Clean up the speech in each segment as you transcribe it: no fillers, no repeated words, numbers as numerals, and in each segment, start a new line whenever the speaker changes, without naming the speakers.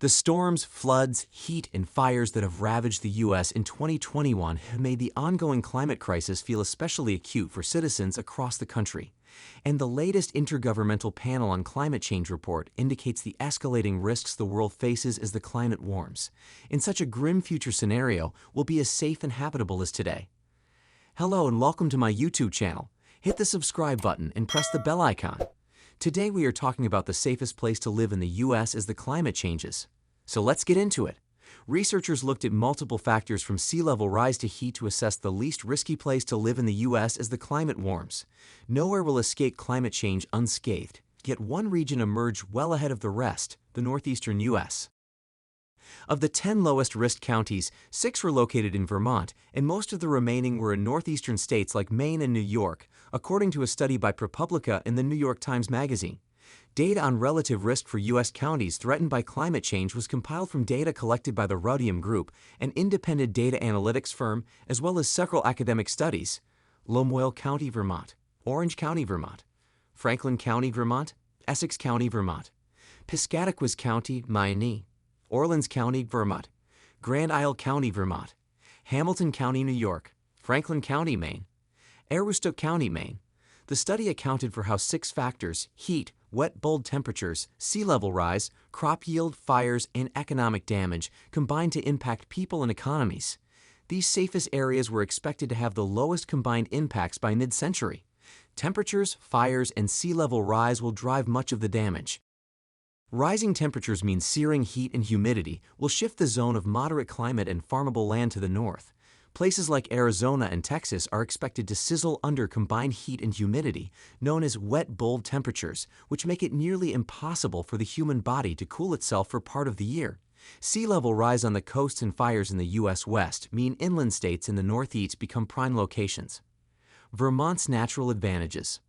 The storms, floods, heat, and fires that have ravaged the U.S. in 2021 have made the ongoing climate crisis feel especially acute for citizens across the country. And the latest Intergovernmental Panel on Climate Change report indicates the escalating risks the world faces as the climate warms. In such a grim future scenario, will be as safe and habitable as today. Hello and welcome to my YouTube channel. Hit the subscribe button and press the bell icon. Today we are talking about the safest place to live in the U.S. as the climate changes. So let's get into it. Researchers looked at multiple factors from sea level rise to heat to assess the least risky place to live in the U.S. as the climate warms. Nowhere will escape climate change unscathed, yet one region emerged well ahead of the rest, the northeastern U.S. Of the 10 lowest risk counties, 6 were located in Vermont, and most of the remaining were in northeastern states like Maine and New York, according to a study by ProPublica in the New York Times Magazine. Data on relative risk for U.S. counties threatened by climate change was compiled from data collected by the Rhodium Group, an independent data analytics firm, as well as several academic studies. Lamoille County, Vermont; Orange County, Vermont; Franklin County, Vermont; Essex County, Vermont; Piscataquis County, Maine; Orleans County, Vermont; Grand Isle County, Vermont; Hamilton County, New York; Franklin County, Maine; Aroostook County, Maine. The study accounted for how 6 factors: heat, wet bulb temperatures, sea level rise, crop yield, fires, and economic damage combined to impact people and economies. These safest areas were expected to have the lowest combined impacts by mid-century. Temperatures, fires, and sea level rise will drive much of the damage. Rising temperatures mean searing heat and humidity will shift the zone of moderate climate and farmable land to the north. Places like Arizona and Texas are expected to sizzle under combined heat and humidity, known as wet bulb temperatures, which make it nearly impossible for the human body to cool itself for part of the year. Sea level rise on the coasts and fires in the U.S. West mean inland states in the Northeast become prime locations. Vermont's natural advantages.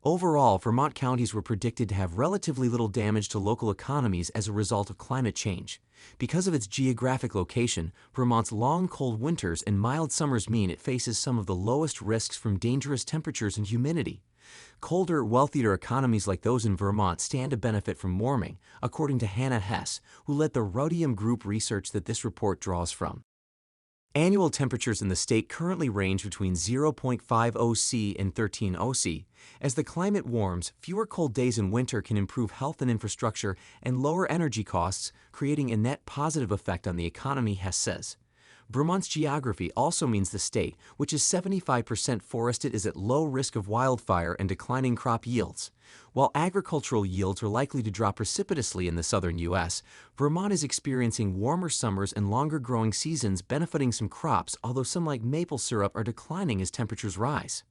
Overall, Vermont counties were predicted to have relatively little damage to local economies as a result of climate change. Because of its geographic location, Vermont's long, cold winters and mild summers mean it faces some of the lowest risks from dangerous temperatures and humidity. Colder, wealthier economies like those in Vermont stand to benefit from warming, according to Hannah Hess, who led the Rhodium Group research that this report draws from. Annual temperatures in the state currently range between 0.50 C and 13 C. As the climate warms, fewer cold days in winter can improve health and infrastructure and lower energy costs, creating a net positive effect on the economy, Hess says. Vermont's geography also means the state, which is 75% forested, is at low risk of wildfire and declining crop yields. While agricultural yields are likely to drop precipitously in the southern U.S., Vermont is experiencing warmer summers and longer growing seasons, benefiting some crops, although some like maple syrup are declining as temperatures rise.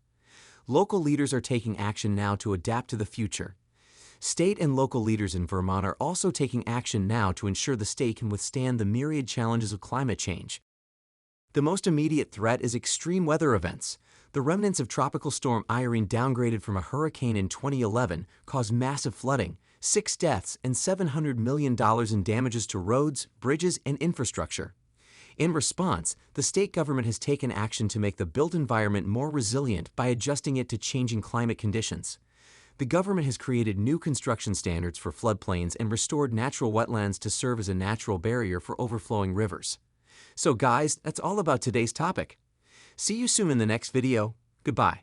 Local leaders are taking action now to adapt to the future. State and local leaders in Vermont are also taking action now to ensure the state can withstand the myriad challenges of climate change. The most immediate threat is extreme weather events. The remnants of Tropical Storm Irene, downgraded from a hurricane in 2011, caused massive flooding, 6 deaths, and $700 million in damages to roads, bridges, and infrastructure. In response, the state government has taken action to make the built environment more resilient by adjusting it to changing climate conditions. The government has created new construction standards for floodplains and restored natural wetlands to serve as a natural barrier for overflowing rivers. So guys, that's all about today's topic. See you soon in the next video. Goodbye.